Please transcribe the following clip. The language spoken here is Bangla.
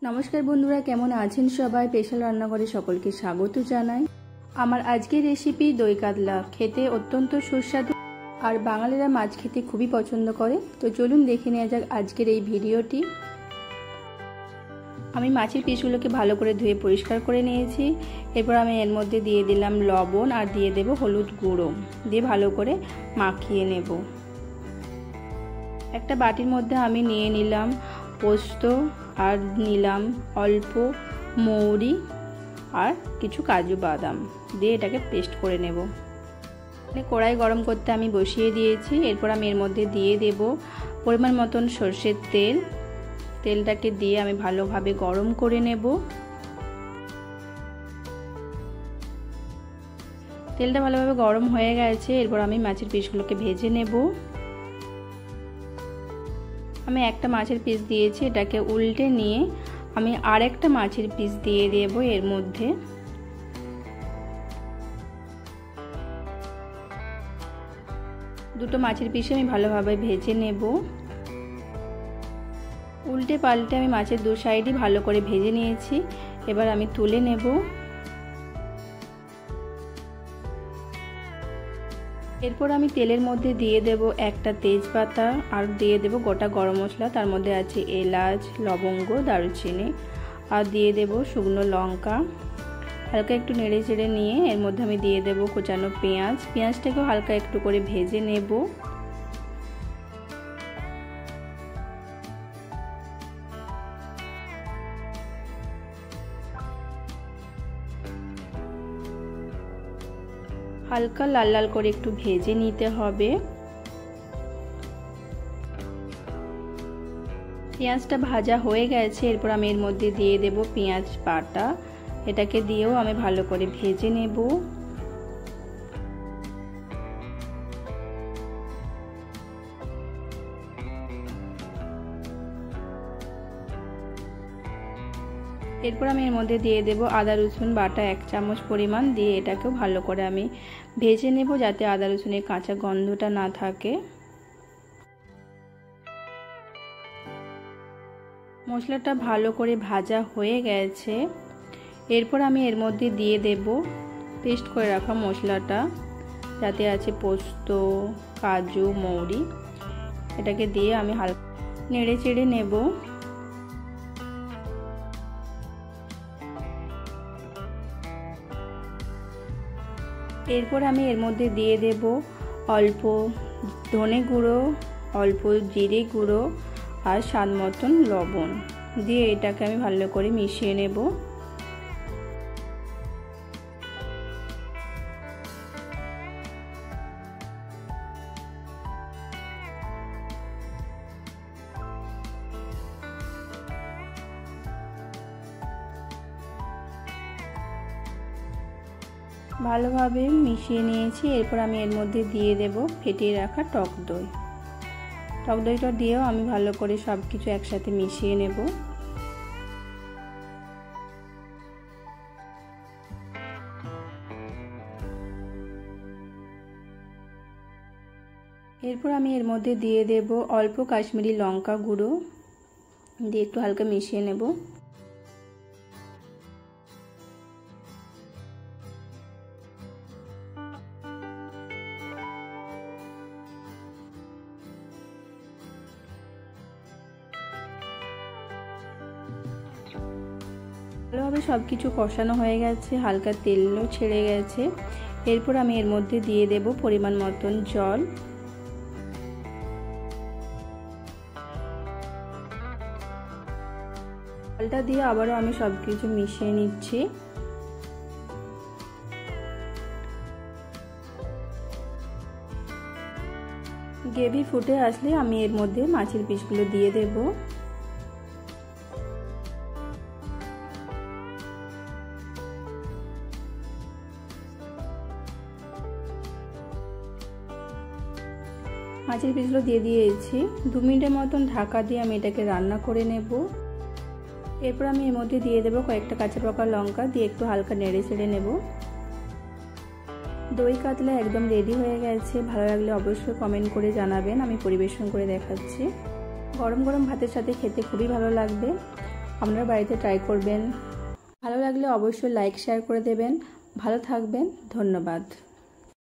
নমস্কার বন্ধুরা, কেমন আছেন সবাই? স্পেশাল রান্নাঘরে সকলকে স্বাগত জানাই। আমার আজকের রেসিপি দই কাতলা। খেতে অত্যন্ত সুস্বাদু আর বাঙালিরা মাছ খেতে খুবই পছন্দ করে। তো চলুন দেখে নেওয়া যাক আজকের এই ভিডিওটি। আমি মাছের পিসগুলোকে ভালো করে ধুয়ে পরিষ্কার করে নিয়েছি। এরপর আমি এর মধ্যে দিয়ে দিলাম লবণ আর দিয়ে দেব হলুদ গুঁড়ো, দিয়ে ভালো করে মাখিয়ে নেব। একটা বাটির মধ্যে আমি নিয়ে নিলাম পোস্ত আর নিলাম অল্প মৌরি আর কিছু কাজু বাদাম, দিয়ে এটাকে পেস্ট করে নেব। কড়াই গরম করতে আমি বসিয়ে দিয়েছি। এরপর আমি এর মধ্যে দিয়ে দেব পরিমাণ মতন সর্ষের তেল। তেলটাকে দিয়ে আমি ভালোভাবে গরম করে নেব। তেলটা ভালোভাবে গরম হয়ে গেছে। এরপর আমি মাছের পিসগুলোকে ভেজে নেব। আমি একটা মাছের পিস দিয়েছি, এটাকে উল্টে নিয়ে আমি আরেকটা মাছের পিস দিয়ে দেব এর মধ্যে। দুটো মাছের পিসে আমি ভালোভাবে ভেজে নেব। উল্টে পাল্টে আমি মাছের দু সাইডই ভালো করে ভেজে নিয়েছি। এবার আমি তুলে নেব। এরপর আমি তেলের মধ্যে দিয়ে দেব একটা তেজপাতা আর দিয়ে দেব গোটা গরম মশলা। তার মধ্যে আছে এলাচ, লবঙ্গ, দারুচিনি আর দিয়ে দেব শুকনো লঙ্কা। হালকা একটু নেড়ে চেড়ে নিয়ে এর মধ্যে আমি দিয়ে দেব কোচানো পেঁয়াজ। পেঁয়াজটাকেও হালকা একটু করে ভেজে নেব। হালকা লাল লাল করে একটু ভেজে নিতে হবে। পেঁয়াজটা ভাজা হয়ে গেছে। এরপর আমি এর মধ্যে দিয়ে দেব পেঁয়াজ বাটা। এটাকে দিয়েও আমি ভালো করে ভেজে নেব। এরপর আমি এর মধ্যে দিয়ে দেব আদা রসুন বাটা 1 চামচ পরিমাণ, দিয়ে এটাকেও ভালো করে আমি ভেজে নেব যাতে আদা রসুনের কাঁচা গন্ধটা না থাকে। মশলাটা ভালো করে ভাজা হয়ে গেছে। এরপর আমি এর মধ্যে দিয়ে দেব পেস্ট করে রাখা মশলাটা, যাতে আছে পোস্ত, কাজু, মৌরি। এটাকে দিয়ে আমি হালকা নেড়ে চেড়ে নেব। এরপর আমি এর মধ্যে দিয়ে দেব অল্প ধনে গুঁড়ো, অল্প জিরে গুঁড়ো আর স্বাদ মতন লবণ, দিয়ে এটাকে আমি ভালো করে মিশিয়ে নেব। ভালোভাবে মিশিয়ে নিয়েছি। এরপর আমি এর মধ্যে দিয়ে দেব ফেটিয়ে রাখা টক দই। টক দইটা দিয়েও আমি ভালো করে সব কিছু একসাথে মিশিয়ে নেব। এরপর আমি এর মধ্যে দিয়ে দেব অল্প কাশ্মীরি লঙ্কা গুঁড়ো, দিয়ে একটু হালকা মিশিয়ে নেব। ভালোভাবে সব কিছু কষানো হয়ে গেছে, হালকা তেলও ছেড়ে গেছে। এরপর আমি এর মধ্যে দিয়ে দেব পরিমাণ মতন জল। জলটা দিয়ে আবারও আমি সব কিছু মিশিয়ে নিচ্ছি। গ্রেভি ফুটে আসলে আমি এর মধ্যে মাছের পিসগুলো দিয়ে দেব। মাছের পিসগুলো দিয়ে দিয়েছি। 2 মিনিটের মতন ঢাকা দিয়ে আমি এটাকে রান্না করে নেব। এরপর আমি এর মধ্যে দিয়ে দেব কয়েকটা কাঁচা পাকা লঙ্কা, দিয়ে একটু হালকা নেড়ে চেড়ে নেব। দই কাতলা একদম রেডি হয়ে গেছে। ভালো লাগলে অবশ্যই কমেন্ট করে জানাবেন, আমি পরিবেশন করে দেখাচ্ছি। গরম গরম ভাতের সাথে খেতে খুবই ভালো লাগবে। আপনারা বাড়িতে ট্রাই করবেন। ভালো লাগলে অবশ্যই লাইক শেয়ার করে দেবেন। ভালো থাকবেন, ধন্যবাদ।